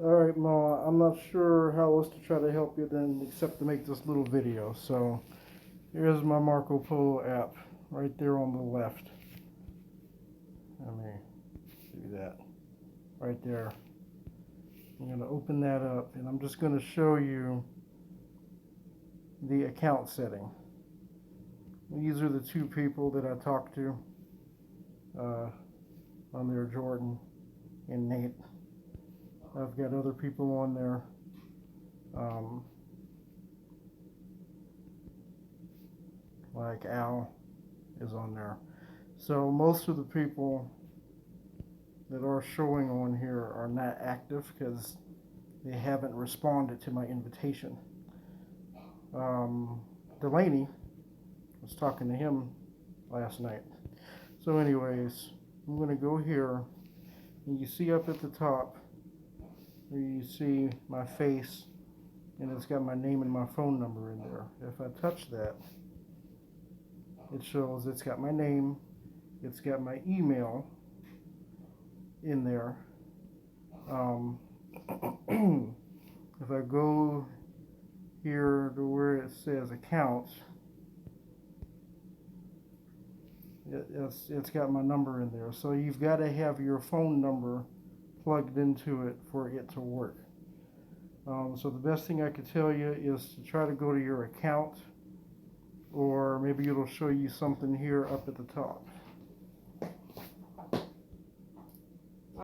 Alright, Ma, I'm not sure how else to try to help you then except to make this little video. So, here's my Marco Polo app right there on the left. Let me do that. Right there. I'm going to open that up and I'm just going to show you the account setting. These are the two people that I talked to on there, Jordan and Nate. I've got other people on there. Like Al is on there. So most of the people that are showing on here are not active because they haven't responded to my invitation. Delaney, I was talking to him last night. So anyways, I'm going to go here, and you see up at the top where you see my face, and it's got my name and my phone number in there. If I touch that, it shows it's got my name, it's got my email in there. If I go here to where it says accounts, it's got my number in there. So you've got to have your phone number plugged into it for it to work. So the best thing I could tell you is to try to go to your account, or maybe it'll show you something here up at the top.